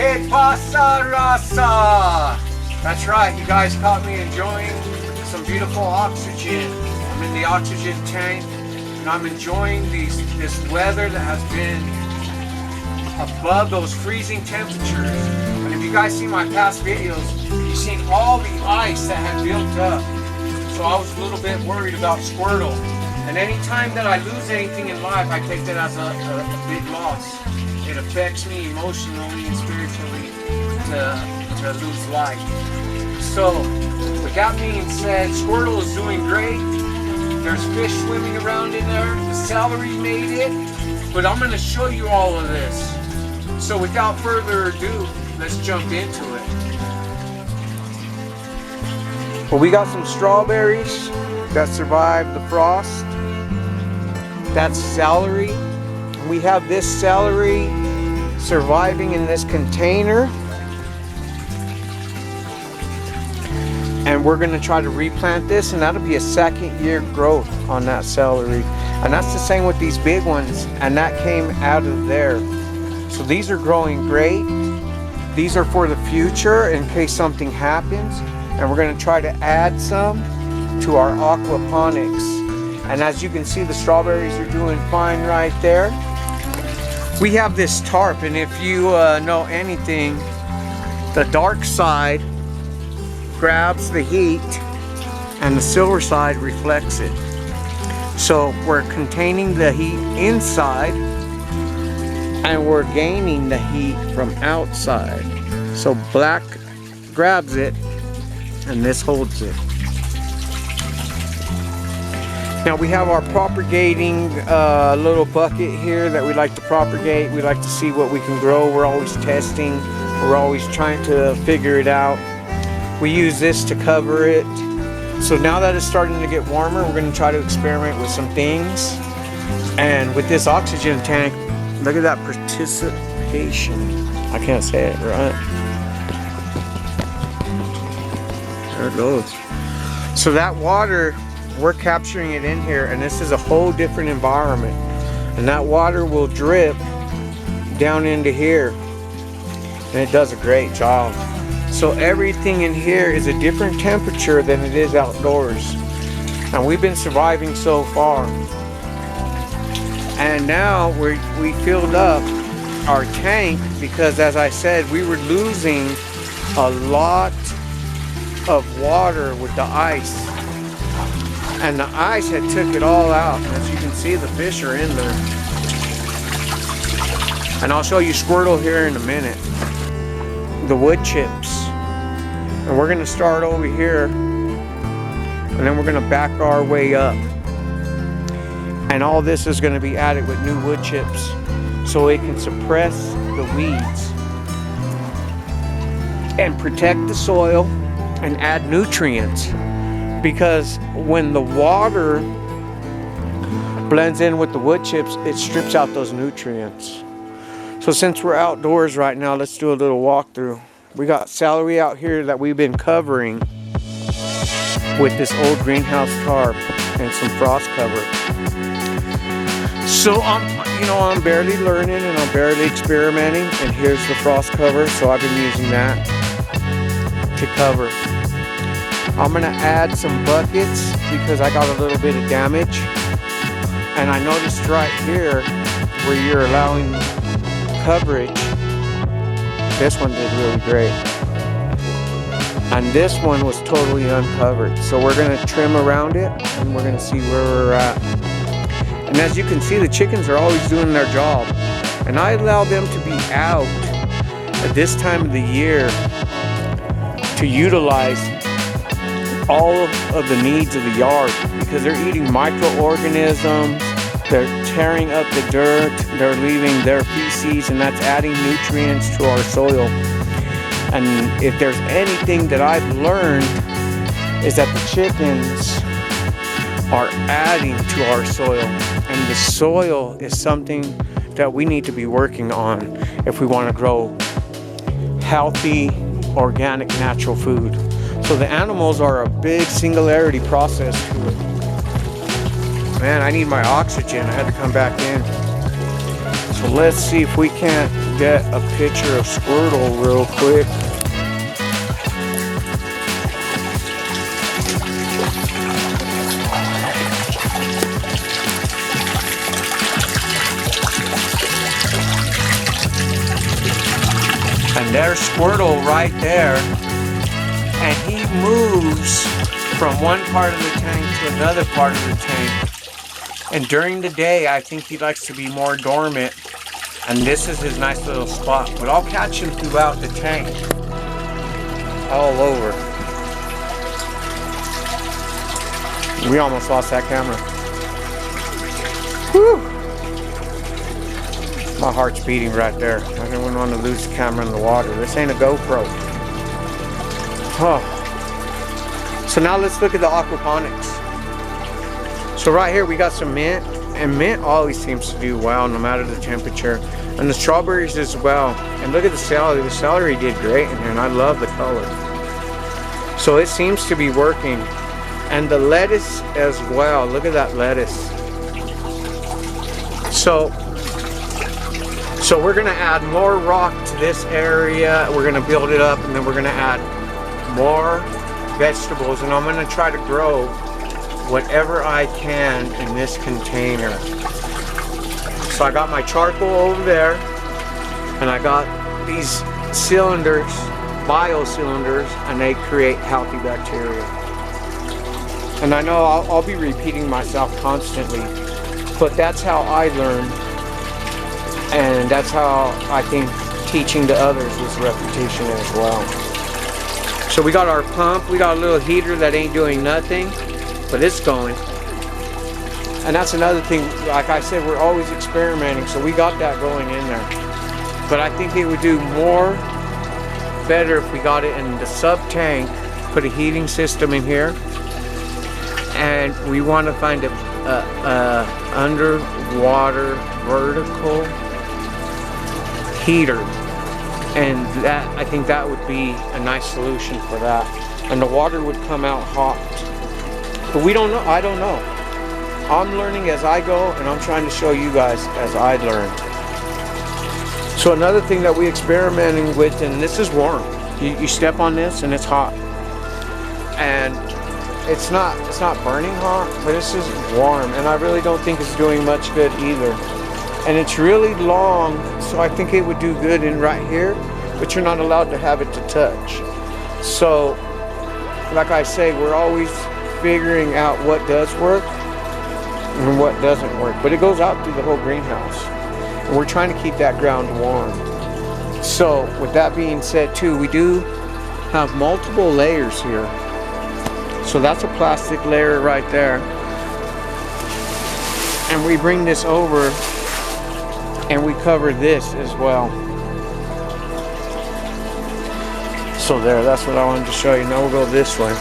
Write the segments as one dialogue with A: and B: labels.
A: Que pasa, raza? That's right, you guys caught me enjoying some beautiful oxygen. I'm in the oxygen tank and I'm enjoying this weather that has been above those freezing temperatures. And if you guys see my past videos, you've seen all the ice that had built up. So I was a little bit worried about Squirtle. And anytime that I lose anything in life, I take that as a big loss. It affects me emotionally and spiritually to lose life. So, with that being said, Squirtle is doing great. There's fish swimming around in there. The celery made it. But I'm going to show you all of this. So without further ado, let's jump into it. Well, we got some strawberries that survived the frost. That's celery. We have this celery surviving in this container. And we're going to try to replant this, and that'll be a second year growth on that celery. And that's the same with these big ones, and that came out of there. So these are growing great. These are for the future in case something happens. And we're going to try to add some to our aquaponics. And as you can see, the strawberries are doing fine right there. We have this tarp, and if you know anything, the dark side grabs the heat and the silver side reflects it. So we're containing the heat inside and we're gaining the heat from outside. So black grabs it and this holds it. Now we have our propagating little bucket here that we like to propagate. We like to see what we can grow. We're always testing. We're always trying to figure it out. We use this to cover it. So now that it's starting to get warmer, we're going to try to experiment with some things. And with this oxygen tank, look at that participation. I can't say it right. There it goes. So that water, we're capturing it in here, and this is a whole different environment. And that water will drip down into here. And it does a great job. So everything in here is a different temperature than it is outdoors. And we've been surviving so far. And now we filled up our tank because, as I said, we were losing a lot of water with the ice. And the ice had took it all out. And as you can see, the fish are in there. And I'll show you Squirtle here in a minute. The wood chips. And we're going to start over here, and then we're going to back our way up. And all this is going to be added with new wood chips so it can suppress the weeds and protect the soil and add nutrients. Because when the water blends in with the wood chips, it strips out those nutrients. So since we're outdoors right now, let's do a little walkthrough. We got celery out here that we've been covering with this old greenhouse tarp and some frost cover. So I'm barely learning and I'm barely experimenting, and here's the frost cover, so I've been using that to cover. I'm gonna add some buckets because I got a little bit of damage, and I noticed right here where you're allowing coverage, this one did really great. And this one was totally uncovered. So we're gonna trim around it and we're gonna see where we're at. And as you can see, the chickens are always doing their job. And I allow them to be out at this time of the year to utilize all of the needs of the yard, because they're eating microorganisms, they're tearing up the dirt, they're leaving their feces, and that's adding nutrients to our soil. And if there's anything that I've learned is that the chickens are adding to our soil, and the soil is something that we need to be working on if we want to grow healthy, organic, natural food. So the animals are a big singularity process to it. Man, I need my oxygen. I had to come back in. So let's see if we can't get a picture of Squirtle real quick. And there's Squirtle right there. And he moves from one part of the tank to another part of the tank. And during the day, I think he likes to be more dormant. And this is his nice little spot. But I'll catch him throughout the tank. All over. We almost lost that camera. Whew. My heart's beating right there. I didn't want to lose the camera in the water. This ain't a GoPro. Oh. So now let's look at the aquaponics. So right here we got some mint, and mint always seems to do well no matter the temperature. And the strawberries as well. And look at the celery. The celery did great in here, and I love the color. So it seems to be working. And the lettuce as well. Look at that lettuce. So we're gonna add more rock to this area. We're gonna build it up, and then we're gonna add more vegetables, and I'm gonna try to grow whatever I can in this container. So I got my charcoal over there, and I got these cylinders, biocylinders, and they create healthy bacteria. And I know I'll be repeating myself constantly, but that's how I learn, and that's how I think teaching to others is repetition as well. So we got our pump, we got a little heater that ain't doing nothing, but it's going. And that's another thing, like I said, we're always experimenting, so we got that going in there. But I think it would do more better if we got it in the sub tank, put a heating system in here, and we want to find a underwater vertical heater. And that, I think that would be a nice solution for that. And the water would come out hot. But we don't know, I don't know. I'm learning as I go, and I'm trying to show you guys as I learn. So another thing that we experimenting with, and this is warm. You step on this and it's hot. And it's not burning hot, but it's just warm. And I really don't think it's doing much good either. And it's really long, so I think it would do good in right here, but you're not allowed to have it to touch. So, like I say, we're always figuring out what does work and what doesn't work. But it goes out through the whole greenhouse. And we're trying to keep that ground warm. So, with that being said too, we do have multiple layers here. So that's a plastic layer right there. And we bring this over and we cover this as well. So there, that's what I wanted to show you. Now we'll go this way.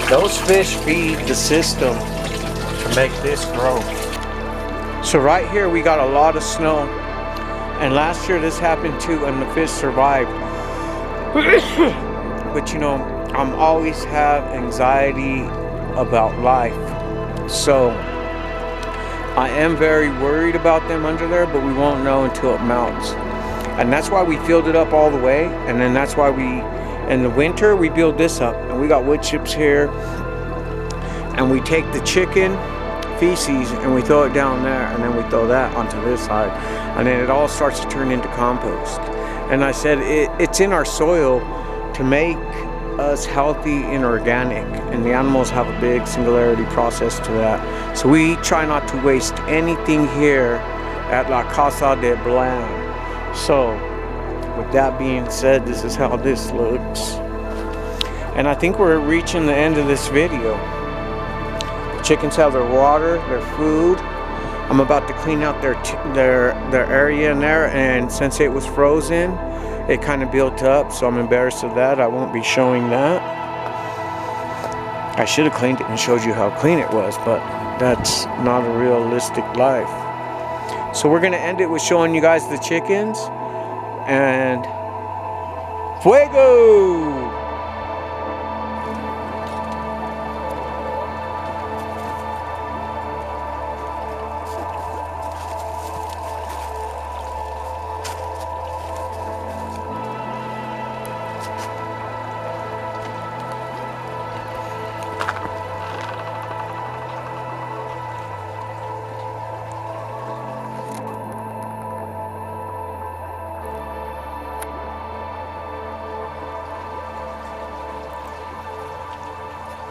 A: Those fish feed the system to make this grow. So right here we got a lot of snow. And last year this happened too, and the fish survived. But you know, I'm always have anxiety about life. So I am very worried about them under there, but we won't know until it melts. And that's why we filled it up all the way. And then that's why we, in the winter, we build this up. And we got wood chips here. And we take the chicken feces and we throw it down there. And then we throw that onto this side. And then it all starts to turn into compost. And I said it's in our soil to make us healthy and organic, and the animals have a big singularity process to that. So we try not to waste anything here at La Casa de Blanc. So with that being said, this is how this looks, and I think we're reaching the end of this video. The chickens have their water, their food. I'm about to clean out their area in there, and since it was frozen, it kind of built up, so I'm embarrassed of that. I won't be showing that. I should have cleaned it and showed you how clean it was, but that's not a realistic life. So we're going to end it with showing you guys the chickens. And fuego!